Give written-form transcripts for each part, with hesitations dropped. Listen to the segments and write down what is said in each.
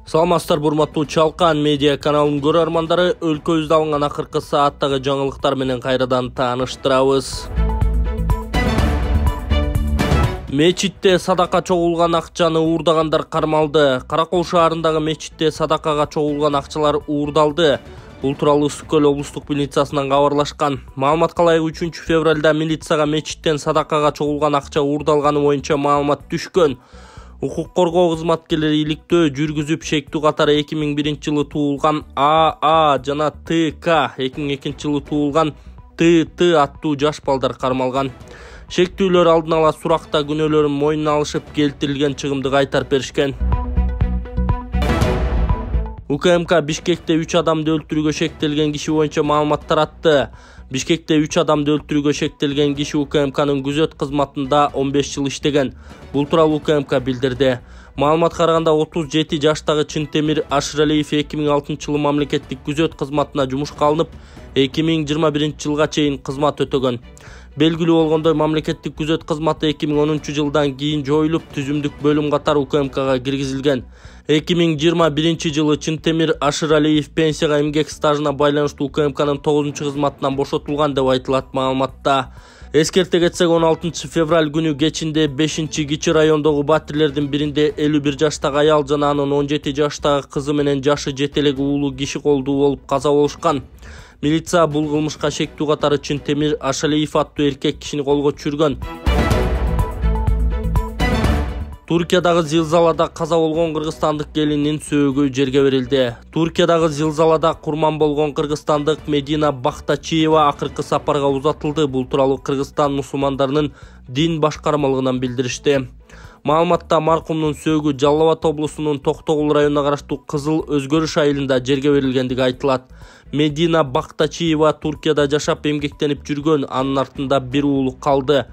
Саламатсыздар урматтуу Чалкан медиа каналынын көрөрмандары, өлкөбүздө алынган акыркы сааттагы жаңылыктар менен кайрадан тааныштырабыз. Мечитте садака чогулган акчаны уурдагандар кармалды. Каракол шаарындагы мечитте садакага чогулган акчалар уурдалды. Бул тууралуу Үскөл облустук милициясынан кабарлашкан. Маалыматка ылайык 3 февралда милицияга мечиттен садакага чогулган акча уурдалганы боюнча маалымат түшкөн. Укук коргоо кызматкерлери иликтөө жүргүзүп шектүү катары 2001-жылы туулган АА жана ТК 2002-жылы туулган ТТ аттуу жаш балдар кармалган. Шектүүлөр алдын ала суракта күнөөлөрүн мойнуна алышып, келтирилген чыгымды кайтарып беришкен. УКМК Бишкекте 3 адамды өлтүрүүгө шектелген киши боюнча маалымат таратты. Бишкекте 3 адамды өлтүрүүгө шектелген киши УКМКнын күзөт кызматында 15 жыл иштеген. Бул тууралуу УКМК билдирди. Маалыматка караганда 37 жаштагы Чынтемир Ашыралиев 2006-жылы мамлекеттик күзөт кызматына жумушка алынып, 2021-жылга чейин кызмат өтөгөн. Белгилүү болгондой, мамлекеттик күзөт кызматы 2010-жылдан кийин жоюлуп, түзүмдүк бөлүм катары УКМКга киргизилген. 2021-жылы Чынтемир Ашыралиев пенсияга эмгек стажына байланыштуу УКМКнын 9-кызматынан бошотулган деп айтылат маалыматта. Эскерте кетсек, 16 февраль күнү кечинде 5-Кичи райондогу батирлердин биринде 51 жаштагы аял жана анын 17 жаштагы кызы менен жашы жете элек уулу киши колдуу болуп каза болушкан. Милиция бул кылмышка шектүү катары Чынтемир Ашалиев аттуу эркек кишини колго түшүргөн. Туркиядагы зилзалада каза болгон кыргызстандык келиндин сөөгү жерге берилди. Туркиядагы зилзалада курман болгон кыргызстандык Медина Бактачиева акыркы сапарга узатылды. Бул тууралуу Кыргызстан мусулмандарынын дин башкармалыгынан билдиришти. Маалыматта маркумдун сөөгү Жалал Абад облусунун Токтогул районуна караштуу Кызыл Өзгөрүш айылында жерге берилгендиги айтылат. Медина Бактачиева Туркияда жашап эмгектенип жүргөн, анын артында бир уулу калды.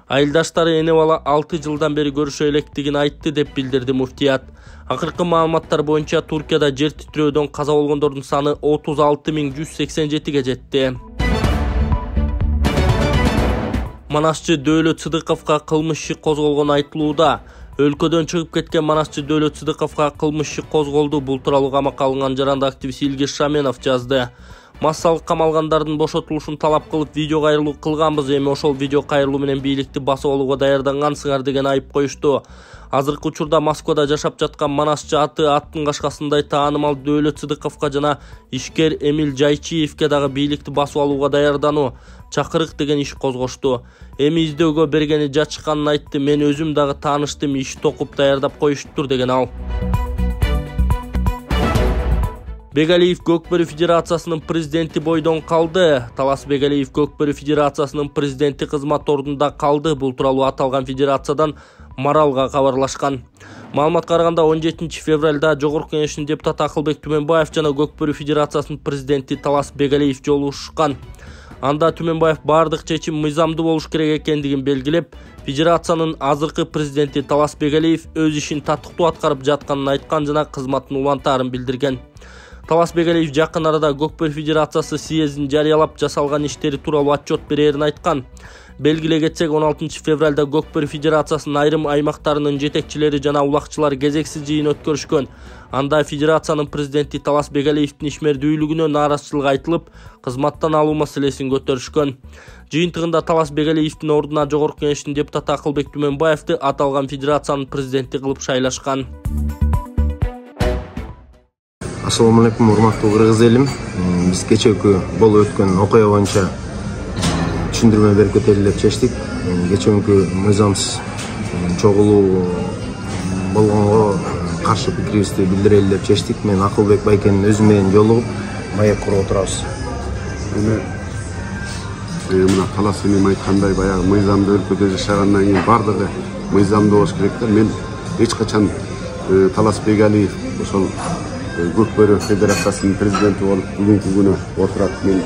Айылдаштары эне бала 6 жылдан бери көрүшө электигин айтты деп билдирди муфтият. Акыркы маалыматтар боюнча Туркияда жер титирөөдөн каза болгондордун саны 36187ге жетти. Манасчы Дөөлөт Сыдыковго кылмыш иши козголгону айтылууда. Өлкөдөн чыгып кеткен Манасчы Дөөлөт Сыдыковго кылмыш иши козголду. Бул тууралуу камакка алынган жаранды активист Илгиз Шаменов жазды. Массалык камалгандардын бошотулушун талап кылып видео кайрылуу кылганбыз, эми ошол видео кайрылуу менен бийликти басып алууга даярдангансыңар деген айып коюшту. Азыркы учурда Москвада жашап жаткан Манасчы аты аттын кашкасындай таанымал Дөөлөт Сыдыковго жана ишкер Эмил Жайчиевге дагы бийликти басып алууга даярдануу, чакырык деген иш козгошту. Эми издөөгө бергени жачканын айтты. Мен өзүм дагы тааныштым, иш токуп даярдап коюшуптур деген ал. Бегалиев Көкбөрү Федерациясынын президенти бойдон калды. Талас Бегалиев Көкбөрү Федерациясынын президенти кызмат ордунда калды. Бул тууралуу аталган федерациядан Маралга кабарлашкан. Маалыматка караганда 17 февралда Жогорку Кеңештин депутаты Акылбек Түмөнбаев жана Көкбөрү Федерациясынын президенти Талас Бегалиев жолугушкан. Анда Түмөнбаев бардык чечим мыйзамдуу болуш керек экендигин белгилеп, федерациянын азыркы президенти Талас Бегалиев өз ишин татыктуу аткарып жатканын айткан жана кызматын улантаарын билдирген. Талас Бегалиев жакын арада Көкбөрү Федерациясы съездин жарыялап жасалган иштери тууралуу отчет берерин айткан. Белгилей кетсек, 16 февралда Көкбөрү Федерациясынын айрым аймактарынын жетекчилери жана улакчылар кезексиз жыйын өткөрүшкөн. Анда федерациянын президенти Талас Бегалиевдин ишмердүүлүгүнө нааразычылык айтылып, кызматтан алуу маселесин көтөрүшкөн. Жыйынтыгында Талас Бегалиевдин ордуна Жогорку Кеңештин депутаты Акылбек Түмөнбаевди аталган федерациянын президенти кылып шайлашкан. Assalamu alaikum, урматтуу кыргыз элим. Биз кечээкү болуп өткөн окуя боюнча түшүндүрмө берип кетели деп чечтик. Кечээкү мыйзамсыз чогулуу болгонго каршы пикирибизди билдирели деп чечтик. Мен Акылбек байкенин өзү менен жолугуп маек куруп отурабыз. Мына Талас энем айткандай, баягы мыйзамдуу өлкөдө жашагандан кийин бардыгы мыйзамдуу болуш керек да. Мен эч качан Талас Бегалиев ошол Көкбөрү Федерациясынын президенти болуп бүгүнкү күнү отурат. Мен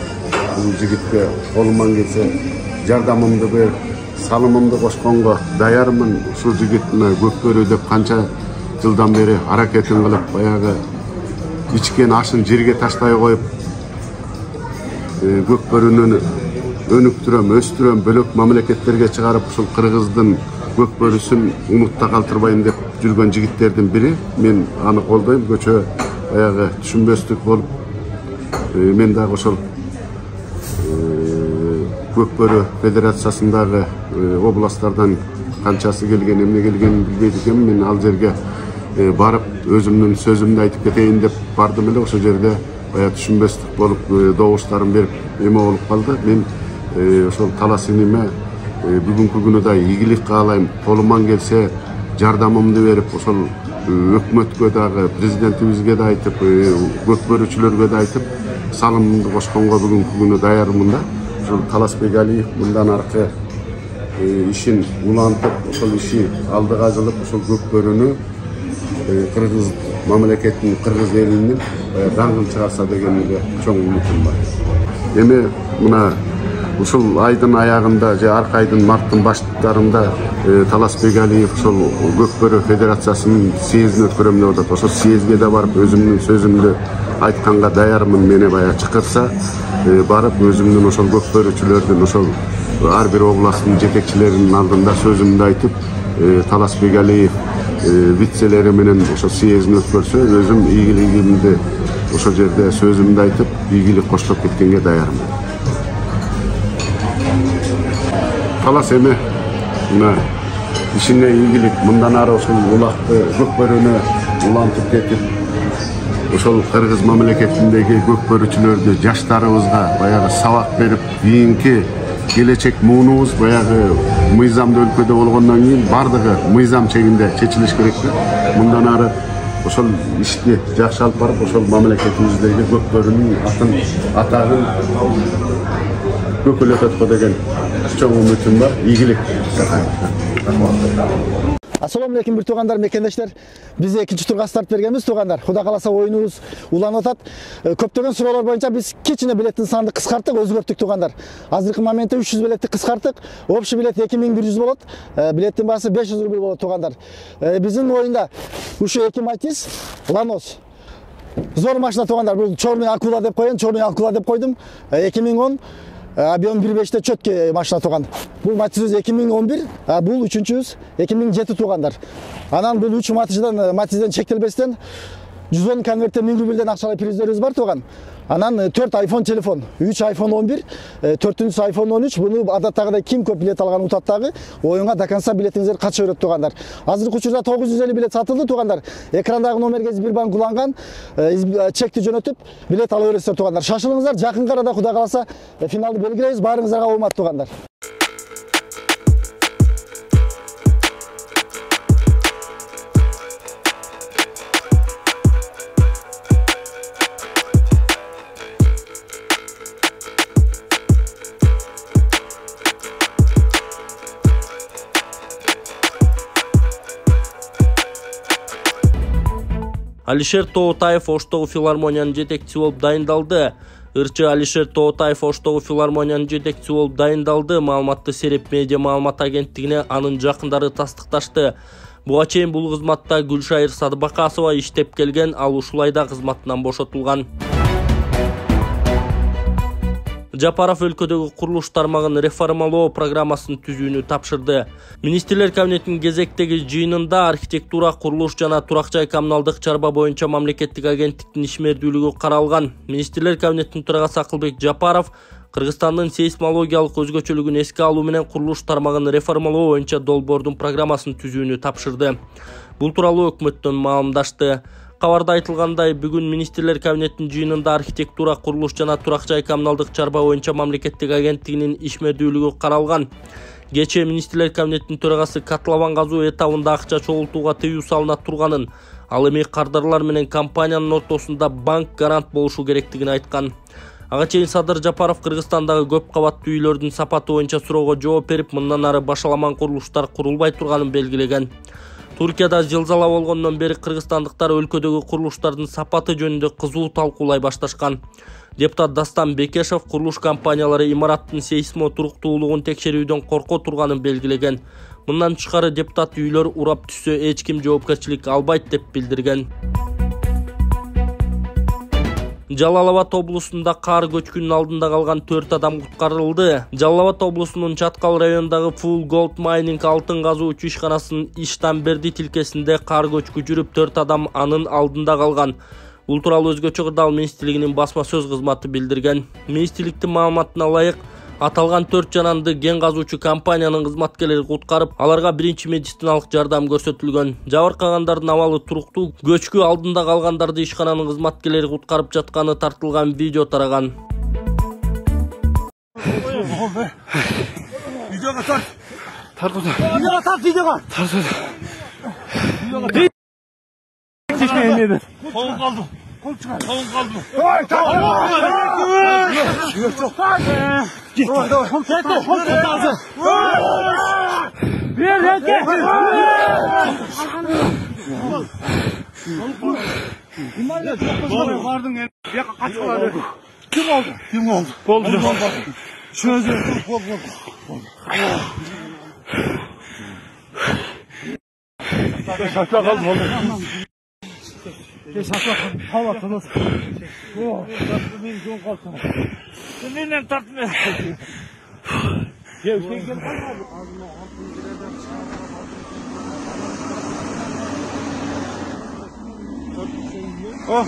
бул жигитке колуман келсе жардамымды берип, салымымды кошконго даярмын. Ушул жигит мына Көкбөрү деп канча жылдан бери аракетин кылып, баягы ичкен ашын жерге таштай коюп, Көкбөрүнүн өнүктүрөм, өстүрөм, бөлөк мамлекеттерге чыгарып, ушул кыргыздын Көкбөрүсүн унутта калтырбайм деп жүргөн жигиттердин бири. Мен аны колдойм. Көчө баягы түшүнбөстүк болуп, мен дагы ошол Көкбөрү федерациясындагы областтардан канчасы келген, эмне келгенин билбейт экенмин. Мен ал жерге барып өзүмдүн сөзүмдү айтып кетейин деп бардым эле. Ошол жерде баягы түшүнбөстүк болуп, добуштарым берип эме болуп калды. Мен ошол талас иниме бүгүнкү күнү да ийгилик каалайм. Колуман келсе жардамымды берип, ошол өкмөткө дагы, президентибизге да айтып, көкбөрүчүлөргө да айтып, салымымды кошконго бүгүнкү күнү даярмын да. Ошол Талас Бегалиев мындан аркы ишин улантып, ошол иши алдыга жылып, ошол Көкбөрүнү кыргыз мамлекетинин, кыргыз элинин даңгын чыгарса дегенге чоң үмүтүм бар. Эми мына ушул айдын аягында же аркы айдын марттын баштарында Талас Бегалиев ошол Көкбөрү федерациясынын съездин өткөрөм деп атат. Ошол съездге да барып өзүмдүн сөзүмдү айтканга даярмын. Мени баягы чакырса барып өзүмдүн ошол көкбөрүчүлөрдүн, ошол ар бир областтын жетекчилеринин алдында сөзүмдү айтып, Талас Бегалиев вицелери менен ошол съездин өткөрсө, өзүм ийгилигимди ошол жерде сөзүмдү айтып, ийгилик коштоп кеткенге даярмын. Талас эми мына ишине ийгилик, мындан ары ошол улакты Көкбөрүнө улантып кетип, ошол кыргыз мамлекетиндеги көкбөрүчүлөрдү, жаштарыбызга баягы сабак берип, кийинки келечек муунубуз баягы мыйзамдуу өлкөдө болгондон кийин бардыгы мыйзам чегинде чечилиш керек да. Мындан ары ошол ишти жакшы алып барып, ошол мамлекетибиздеги Көкбөрүнүн атын, атагын көкөлөтөткө деген чоң үмүтүм бар. Ийгилик. Assalamu alaikum bir tuğanlar, mekendештер. Biz ikinci turga start bергенбиз туғандар. Куда каласа оюнубуз уланып атат. Көптөгөн суроолор боюнча биз кичине билеттин санды кыскарттык, өзгөрттүк туғандар. Азыркы моментте 300 билетти кыскарттык. Общий билет 2100 болот. Билеттин баасы 500 рубль болот туғандар. Биздин оюнда ушу эки матис Ланос. Зор машина туғандар. Бул Черный Акула деп коём, Черный Акула деп койдум. 2010 объем 1.5'te çötke maşına tuğan. Bu Matiz'imiz 2011, bu üçüncüyüz 2007 tuğanlar. Anan bu üç Matiz'den çektilbesinden 110 konvertte 1000 rubilden akşalı prizlerimiz var tuğan. Anan 4 iPhone telefon, 3 iPhone 11, 4. iPhone 13. Bunu adattağıda kim köp bilet algan utattағы oyunға dakansa biletinizdер kaça өрөт туғандар. Азыркы учурда 950 билет сатылды туғандар. Экрандағы номерге Сбербанк уланган, чекти жөнөтүп билет ала бересиздер туғандар. Шашылыңыздар, жакын арада Кудай кааласа финалды белгилейбиз. Баарыңыздарга оомат туғандар. Алишер Тоотаев Оштогу филармониянын жетекчиси болуп дайындалды. Ырчы Алишер Тоотаев Оштогу филармониянын жетекчиси болуп дайындалды. Маалыматты Сереп медиа маалымат агенттигине анын жакындары тастыкташты. Буга чейин бул кызматта Гүлшайыр Садыбакасова иштеп келген, ал ушул айда кызматынан бошотулган. Жапаров өлкөдөгү курулуш тармагын реформалоо программасын түзүүнү тапшырды. Министрлер кабинетинин кезектеги жыйынында архитектура, курулуш жана турак жай коммуналдык чарба боюнча мамлекеттик агенттиктин ишмердүүлүгү каралган. Министрлер кабинетинин төрагасы Акылбек Жапаров Кыргызстандын сейсмологиялык өзгөчөлүгүн эске алуу менен курулуш тармагын реформалоо боюнча долбоордун программасын түзүүнү тапшырды. Бул тууралуу өкмөттөн маалымдашты. Кабарда айтылгандай, бүгүн Министрлер кабинетинин жыйынында архитектура, курулуш жана турак жай коммуналдык чарба боюнча мамлекеттик агенттигинин ишмердүүлүгү каралган. Кечээ Министрлер кабинетинин төрагасы котлован казуу этабында акча чогултууга тыюу салынат турганын, ал эми кардарлар менен компаниянын ортосунда банк гарант болушу керектигин айткан. Ага чейин Садыр Жапаров Кыргызстандагы көп кабаттуу үйлөрдүн сапаты боюнча суроого жооп берип, мындан ары башаламан курулуштар курулбай турганын белгилеген. Туркияда зилзала болгондон бери кыргызстандыктар өлкөдөгү курулуштардын сапаты жөнүндө кызуу талкуулай башташкан. Депутат Дастан Бекешев курулуш компаниялары имараттын сейсмо туруктуулугун текшерүүдөн корко турганын белгилеген. Мындан тышкары депутат үйлөр урап түшсө эч ким жоопкерчилик албайт деп билдирген. Жалал Абад облусунда кар көчкүнүнүн алдында калган 4 адам куткарылды. Жалал Абад облусунун Чаткал районундагы Full Gold Mining алтын казуучу ишканасынын Иштанберди тилкесинде кар көчкү жүрүп 4 адам анын алдында калган. Бул тууралуу өзгөчө кырдаал министрлигинин басма сөз кызматы билдирген. Министрликтин маалыматына ылайык, аталган 4 жананды кен казуучу компаниянын кызматкерлери куткарып, аларга биринчи медициналык жардам көрсөтүлгөн. Жабыркагандардын абалы туруктуу. Көчкү алдында калгандарды ишкананын кызматкерлери куткарып жатканы тартылган видео тараган. Видеоға тарт. Видеоға тарт, видеоға. Қолын қалды. Қолын қалды. Кім oldu? Болды. Şöyle. Şaka kaldı oldu. Şaka hava tanız. O, benim son kaldı. Seninle tartma. Gel gel. Oh.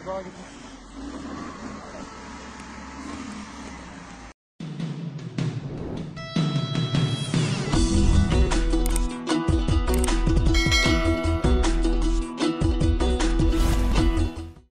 Daha